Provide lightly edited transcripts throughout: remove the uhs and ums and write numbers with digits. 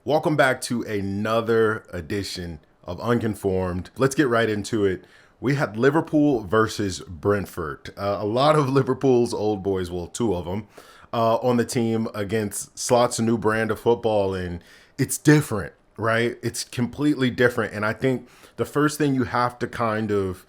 Welcome back to another edition of Unconformed. Let's get right into it. We had Liverpool versus Brentford. A lot of Liverpool's old boys, well, two of them, on the team against Slot's new brand of football, and it's different, right? It's completely different, and I think the first thing you have to kind of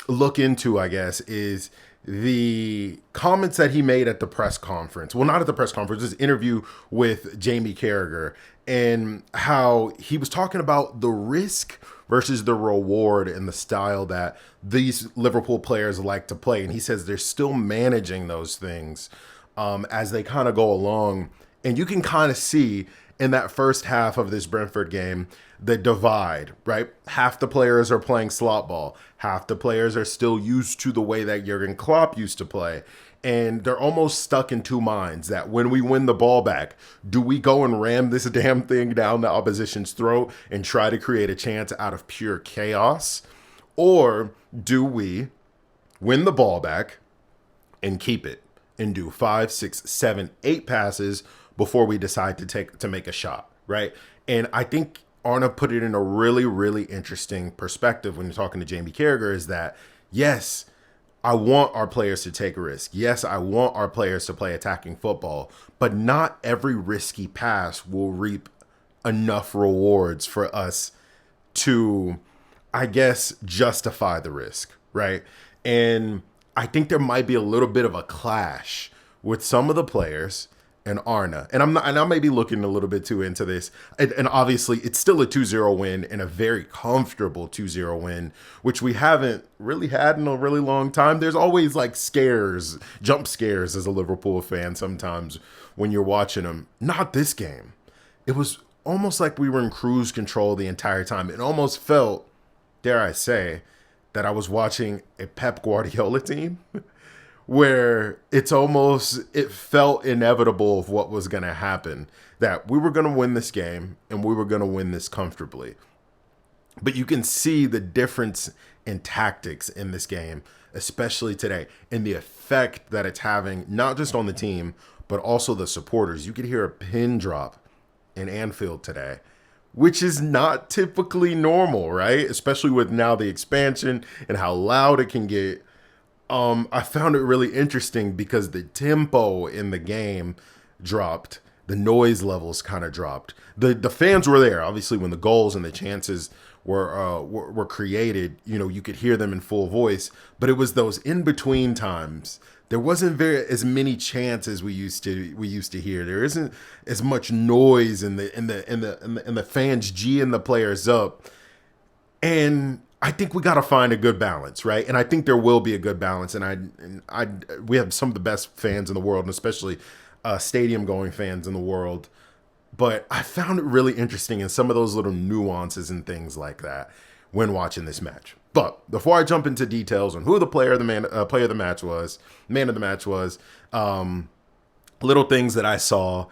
look into, I guess, is the comments that he made at the press conference. Well, not at the press conference, this interview with Jamie Carragher, and how he was talking about the risk versus the reward and the style that these Liverpool players like to play. And he says they're still managing those things as they kind of go along. And you can kind of see in that first half of this Brentford game the divide, right? Half the players are playing slot ball. Half the players are still used to the way that Jurgen Klopp used to play. And they're almost stuck in two minds that when we win the ball back, do we go and ram this damn thing down the opposition's throat and try to create a chance out of pure chaos? Or do we win the ball back and keep it and do 5, 6, 7, 8 passes before we decide to make a shot, right? And I think Arne put it in a really, really interesting perspective when you're talking to Jamie Carragher is that, yes, I want our players to take a risk. Yes, I want our players to play attacking football, but not every risky pass will reap enough rewards for us to, I guess, justify the risk, right? And I think there might be a little bit of a clash with some of the players and Arne. And I may be looking a little bit too into this. And obviously, it's still a 2-0 win and a very comfortable 2-0 win, which we haven't really had in a really long time. There's always like scares, jump scares as a Liverpool fan sometimes when you're watching them. Not this game. It was almost like we were in cruise control the entire time. It almost felt, dare I say, that I was watching a Pep Guardiola team. Where it felt inevitable of what was going to happen, that we were going to win this game and we were going to win this comfortably. But you can see the difference in tactics in this game, especially today, and the effect that it's having, not just on the team, but also the supporters. You could hear a pin drop in Anfield today, which is not typically normal, right? Especially with now the expansion and how loud it can get. I found it really interesting because the tempo in the game dropped. The noise levels kind of dropped. The fans were there, obviously, when the goals and the chances were created. You know, you could hear them in full voice, but it was those in between times. There wasn't as many chants as we used to hear. There isn't as much noise in the fans geeing the players up, and I think we got to find a good balance, right? And I think there will be a good balance. And we have some of the best fans in the world, and especially stadium going fans in the world. But I found it really interesting in some of those little nuances and things like that when watching this match. But before I jump into details on who the player of the match was, man of the match was, little things that I saw,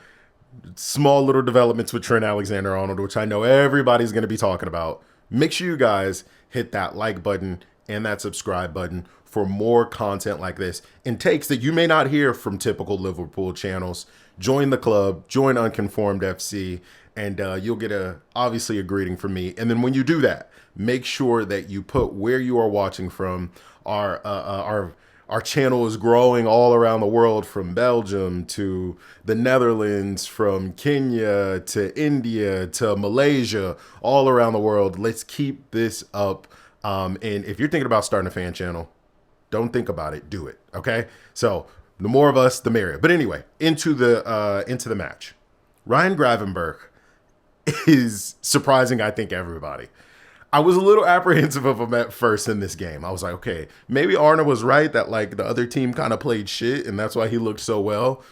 small little developments with Trent Alexander-Arnold, which I know everybody's going to be talking about. Make sure you guys hit that like button and that subscribe button for more content like this and takes that you may not hear from typical Liverpool channels. Join the club, join Unconformed FC, and you'll get obviously a greeting from me. And then when you do that, make sure that you put where you are watching from. Our channel is growing all around the world, from Belgium to the Netherlands, from Kenya to India to Malaysia, all around the world. Let's keep this up. And if you're thinking about starting a fan channel, don't think about it. Do it. Okay. So the more of us, the merrier. But anyway, into the match. Ryan Gravenberch is surprising, I think, everybody. I was a little apprehensive of him at first in this game. I was like, okay, maybe Arne was right that like the other team kind of played shit and that's why he looked so well.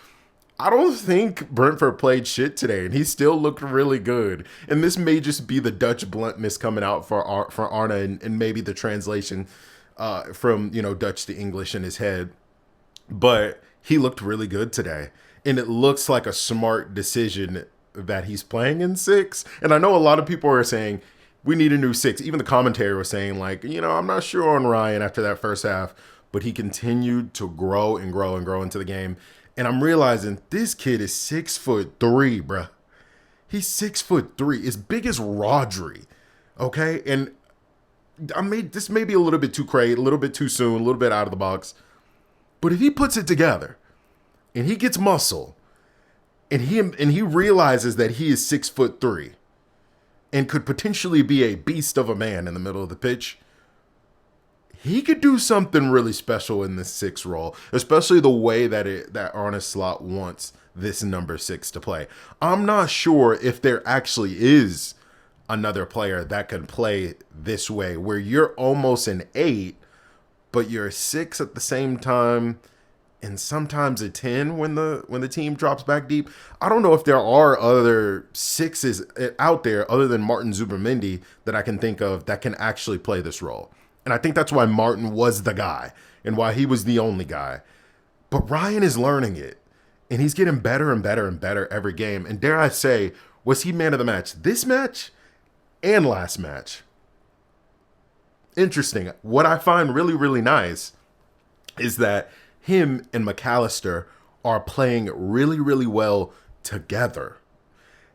I don't think Brentford played shit today, and he still looked really good. And this may just be the Dutch bluntness coming out for Arne and maybe the translation from Dutch to English in his head. But he looked really good today, and it looks like a smart decision that he's playing in 6. And I know a lot of people are saying, we need a new 6. Even the commentator was saying, like, I'm not sure on Ryan after that first half, but he continued to grow and grow and grow into the game. And I'm realizing this kid is 6'3", bruh. He's 6'3", as big as Rodri. Okay, and this may be a little bit too crazy, a little bit too soon, a little bit out of the box. But if he puts it together and he gets muscle and he realizes that he is 6'3" and could potentially be a beast of a man in the middle of the pitch, he could do something really special in this 6 role, especially the way that Arne Slot wants this number 6 to play. I'm not sure if there actually is another player that can play this way, where you're almost an 8, but you're a 6 at the same time, and sometimes a 10 when the team drops back deep. I don't know if there are other 6s out there other than Martin Zubimendi that I can think of that can actually play this role. And I think that's why Martin was the guy and why he was the only guy. But Ryan is learning it, and he's getting better and better and better every game. And dare I say, was he man of the match this match and last match? Interesting. What I find really, really nice is that him and Mac Allister are playing really, really well together.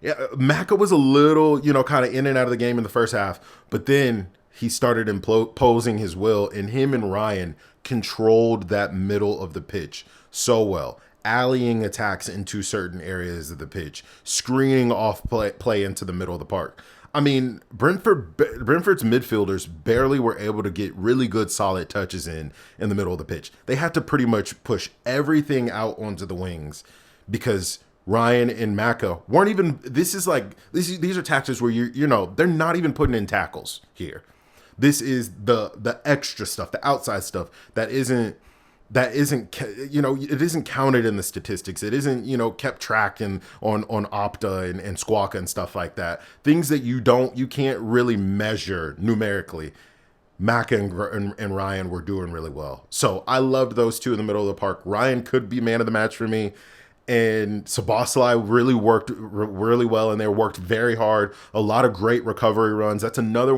Yeah, Macca was a little, kind of in and out of the game in the first half, but then he started imposing his will, and him and Ryan controlled that middle of the pitch so well, alleying attacks into certain areas of the pitch, screening off play into the middle of the park. I mean, Brentford's midfielders barely were able to get really good, solid touches in the middle of the pitch. They had to pretty much push everything out onto the wings because Ryan and Macca weren't even. These are tactics where they're not even putting in tackles here. This is the extra stuff, the outside stuff that isn't it isn't counted in the statistics. It isn't kept track on Opta and Squawka and stuff like that. Things that you can't really measure numerically. Macca and Ryan were doing really well. So I loved those two in the middle of the park. Ryan could be man of the match for me. And Szoboszlai really worked really well in there, worked very hard. A lot of great recovery runs. That's another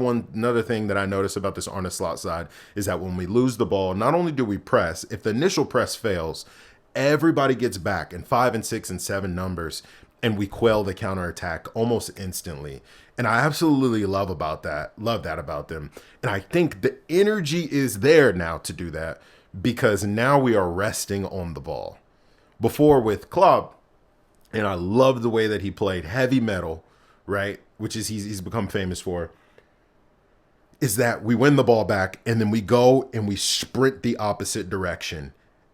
thing that I noticed about this Arne Slot side is that when we lose the ball, not only do we press, if the initial press fails, everybody gets back in 5 and 6 and 7 numbers, and we quell the counterattack almost instantly. And I absolutely love that about them. And I think the energy is there now to do that because now we are resting on the ball. Before with Klopp, and I love the way that he played heavy metal, right? Which is he's become famous for, is that we win the ball back and then we go and we sprint the opposite direction.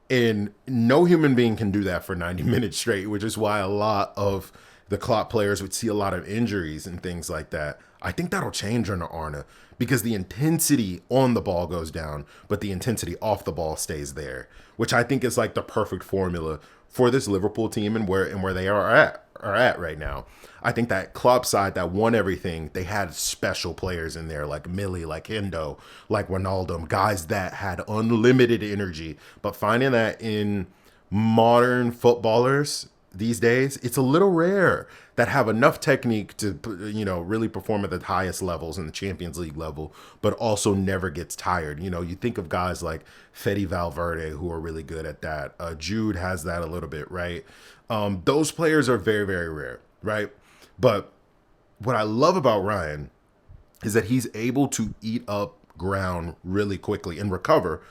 And no human being can do that for 90 minutes straight, which is why a lot of the Klopp players would see a lot of injuries and things like that. I think that'll change under Arne because the intensity on the ball goes down, but the intensity off the ball stays there, which I think is like the perfect formula for this Liverpool team and where they are at right now. I think that Klopp side that won everything, they had special players in there like Millie, like Hendo, like Wijnaldum, guys that had unlimited energy. But finding that in modern footballers these days, it's a little rare that have enough technique to, really perform at the highest levels in the Champions League level, but also never gets tired. You think of guys like Fede Valverde who are really good at that. Jude has that a little bit, right? Those players are very, very rare, right? But what I love about Ryan is that he's able to eat up ground really quickly and recover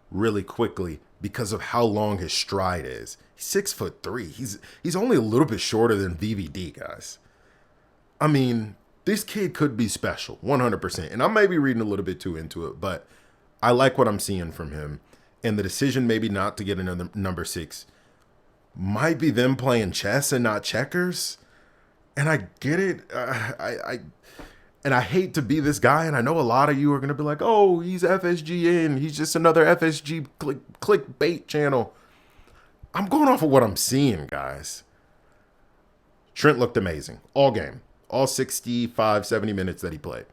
really quickly because of how long his stride is. He's 6'3". He's only a little bit shorter than VVD, guys. I mean, this kid could be special, 100%. And I may be reading a little bit too into it, but I like what I'm seeing from him. And the decision maybe not to get another number 6 might be them playing chess and not checkers. And I get it. And I hate to be this guy, and I know a lot of you are going to be like, oh, he's FSGN. He's just another FSG clickbait channel. I'm going off of what I'm seeing, guys. Trent looked amazing all game, all 65, 70 minutes that he played.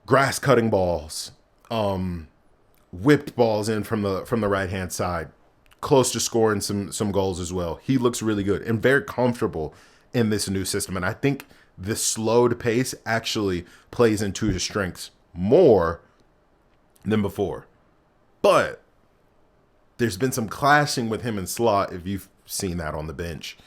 Grass cutting balls, whipped balls in from the right-hand side, close to scoring some goals as well. He looks really good and very comfortable in this new system. And I think the slowed pace actually plays into his strengths more than before. But there's been some clashing with him and Slot, if you've seen that on the bench,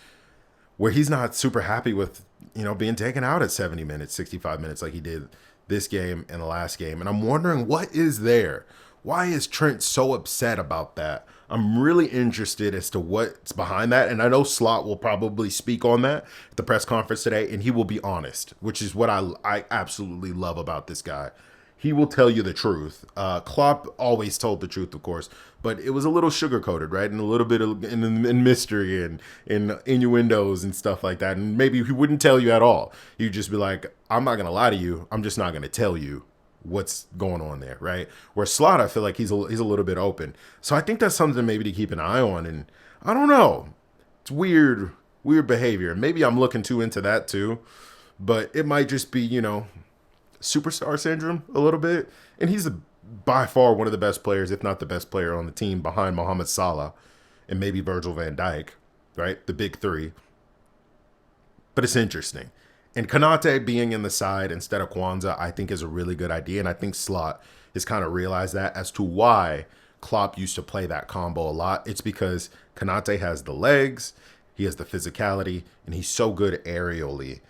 where he's not super happy with being taken out at 70 minutes, 65 minutes like he did this game and the last game. And I'm wondering what is there? Why is Trent so upset about that? I'm really interested as to what's behind that. And I know Slot will probably speak on that at the press conference today, and he will be honest, which is what I absolutely love about this guy. He will tell you the truth. Klopp always told the truth, of course, but it was a little sugar-coated, right? And a little bit of in mystery and in innuendos and stuff like that. And maybe he wouldn't tell you at all. He'd just be like, I'm not going to lie to you. I'm just not going to tell you what's going on there, right? Where Slot, I feel like he's a little bit open. So I think that's something maybe to keep an eye on. And I don't know. It's weird behavior. Maybe I'm looking too into that too. But it might just be, superstar syndrome a little bit. And he's by far one of the best players, if not the best player on the team behind Mohamed Salah and maybe Virgil van Dijk, right? The big three. But it's interesting. And Konate being in the side instead of Kwanzaa, I think is a really good idea. And I think Slot has kind of realized that as to why Klopp used to play that combo a lot. It's because Konate has the legs, he has the physicality, and he's so good aerially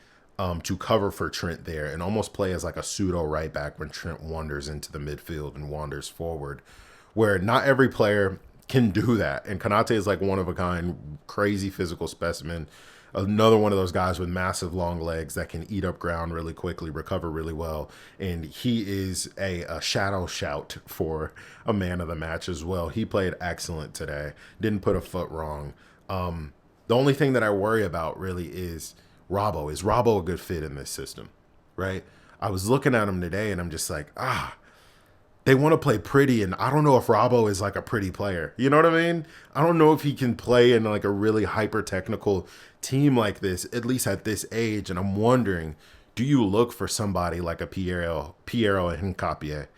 to cover for Trent there and almost play as like a pseudo right back when Trent wanders into the midfield and wanders forward, where not every player can do that. And Konate is like one of a kind, crazy physical specimen. Another one of those guys with massive long legs that can eat up ground really quickly, recover really well. And he is a shadow shout for a man of the match as well. He played excellent today. Didn't put a foot wrong. The only thing that I worry about really is Robbo. Is Robbo a good fit in this system, right? I was looking at him today and I'm just like, they want to play pretty, and I don't know if Robbo is like a pretty player. You know what I mean? I don't know if he can play in like a really hyper-technical team like this, at least at this age. And I'm wondering, do you look for somebody like a Piero Hincapié?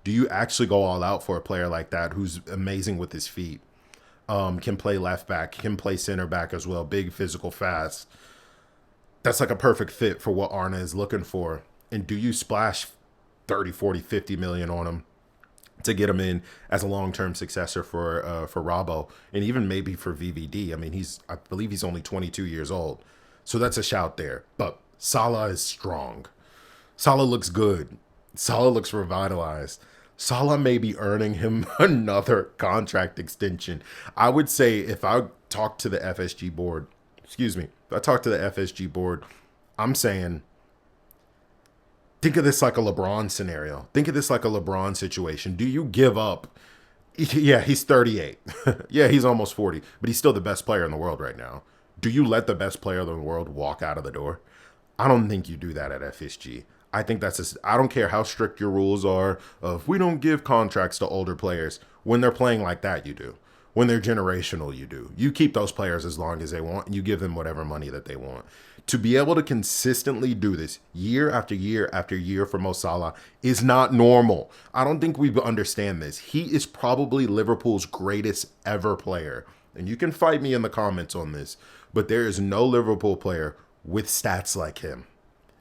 Do you actually go all out for a player like that who's amazing with his feet? Can play left back, can play center back as well, big, physical, fast. That's like a perfect fit for what Arne is looking for. And do you splash 30, 40, 50 million on him to get him in as a long-term successor for Robbo and even maybe for VVD? I mean, I believe he's only 22 years old. So that's a shout there. But Salah is strong. Salah looks good. Salah looks revitalized. Salah may be earning him another contract extension. I would say if I talk to the FSG board, I'm saying, think of this like a LeBron scenario. Think of this like a LeBron situation. Do you give up? Yeah, he's 38. Yeah, he's almost 40, but he's still the best player in the world right now. Do you let the best player in the world walk out of the door? I don't think you do that at FSG. I think I don't care how strict your rules are of we don't give contracts to older players. When they're playing like that, you do. When they're generational, you do. You keep those players as long as they want and you give them whatever money that they want. To be able to consistently do this year after year after year for Mo Salah is not normal. I don't think we understand this. He is probably Liverpool's greatest ever player. And you can fight me in the comments on this, but there is no Liverpool player with stats like him.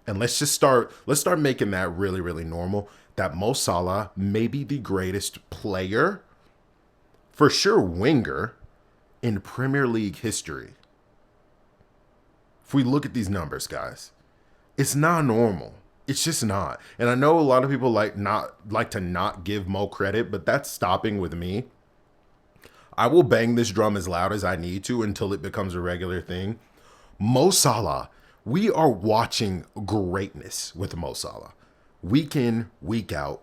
And let's start making that really, really normal, that Mo Salah may be the greatest player, for sure winger, in Premier League history. If we look at these numbers, guys, it's not normal. It's just not. And I know a lot of people like to not give Mo credit, but that's stopping with me. I will bang this drum as loud as I need to until it becomes a regular thing. Mo Salah, we are watching greatness with Mo Salah. Week in, week out,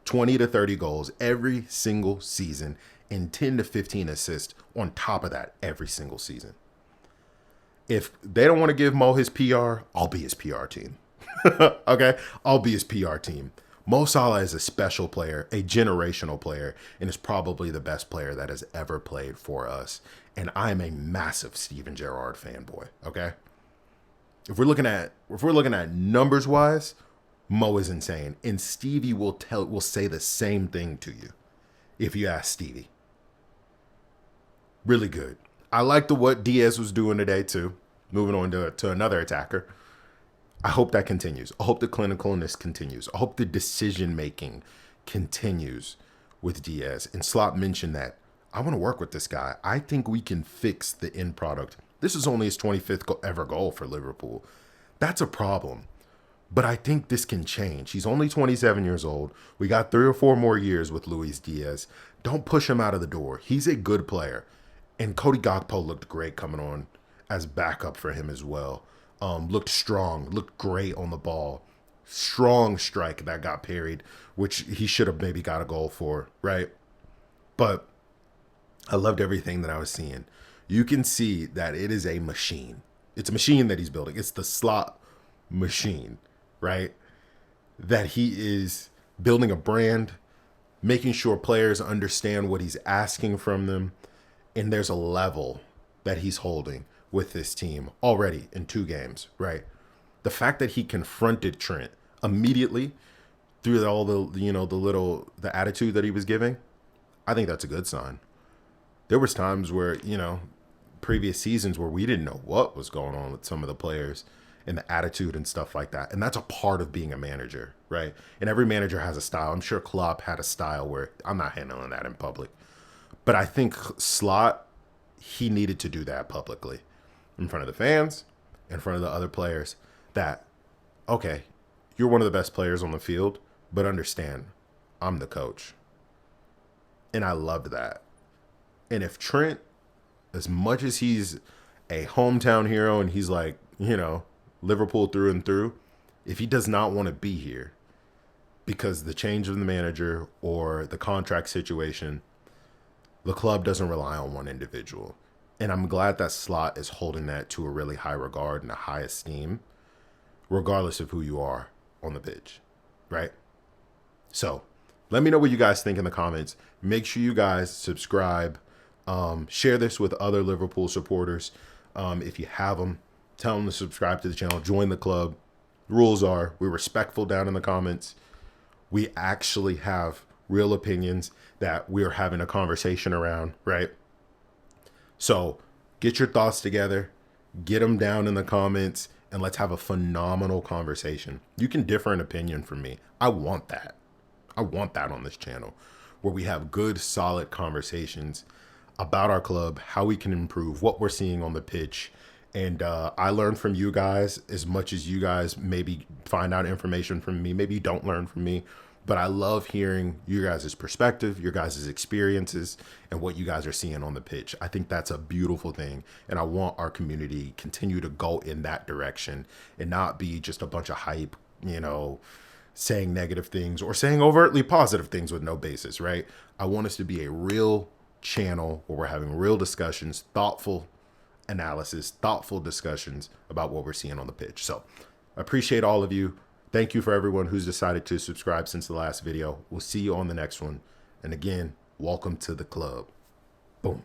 20 to 30 goals every single season and 10 to 15 assists on top of that every single season. If they don't want to give Mo his PR, I'll be his PR team. Okay? I'll be his PR team. Mo Salah is a special player, a generational player, and is probably the best player that has ever played for us. And I'm a massive Steven Gerrard fanboy, okay? If we're looking at numbers wise, Mo is insane. And Stevie will say the same thing to you if you ask Stevie. Really good. I like what Díaz was doing today too. Moving on to another attacker. I hope that continues. I hope the clinicalness continues. I hope the decision making continues with Díaz. And Slot mentioned that. I want to work with this guy. I think we can fix the end product. This is only his 25th ever goal for Liverpool. That's a problem. But I think this can change. He's only 27 years old. We got 3 or 4 more years with Luis Díaz. Don't push him out of the door. He's a good player. And Cody Gakpo looked great coming on as backup for him as well. Looked strong, looked great on the ball. Strong strike that got parried, which he should have maybe got a goal for, right? But I loved everything that I was seeing. You can see that it is a machine. It's a machine that he's building. It's the slot machine, right? That he is building a brand, making sure players understand what he's asking from them. And there's a level that he's holding with this team already in 2 games, right? The fact that he confronted Trent immediately through all the attitude that he was giving, I think that's a good sign. There was times where, previous seasons where we didn't know what was going on with some of the players and the attitude and stuff like that. And that's a part of being a manager, right? And every manager has a style. I'm sure Klopp had a style where I'm not handling that in public. But I think Slot, he needed to do that publicly in front of the fans, in front of the other players, that, okay, you're one of the best players on the field, but understand, I'm the coach. And I loved that. And if Trent, as much as he's a hometown hero and he's like, Liverpool through and through, if he does not want to be here because the change of the manager or the contract situation, the club doesn't rely on one individual. And I'm glad that Slot is holding that to a really high regard and a high esteem, regardless of who you are on the pitch, right? So let me know what you guys think in the comments. Make sure you guys subscribe. Share this with other Liverpool supporters. If you have them, tell them to subscribe to the channel. Join the club. The rules are we're respectful down in the comments. We actually have real opinions that we're having a conversation around, right? So get your thoughts together, get them down in the comments, and let's have a phenomenal conversation. You can differ in opinion from me. I want that. I want that on this channel, where we have good, solid conversations about our club, how we can improve, what we're seeing on the pitch. And I learn from you guys as much as you guys maybe find out information from me. Maybe you don't learn from me. But I love hearing you guys' perspective, your guys' experiences, and what you guys are seeing on the pitch. I think that's a beautiful thing. And I want our community continue to go in that direction and not be just a bunch of hype, saying negative things or saying overtly positive things with no basis, right? I want us to be a real channel where we're having real discussions, thoughtful analysis, thoughtful discussions about what we're seeing on the pitch. So I appreciate all of you. Thank you for everyone who's decided to subscribe since the last video. We'll see you on the next one. And again, welcome to the club. Boom.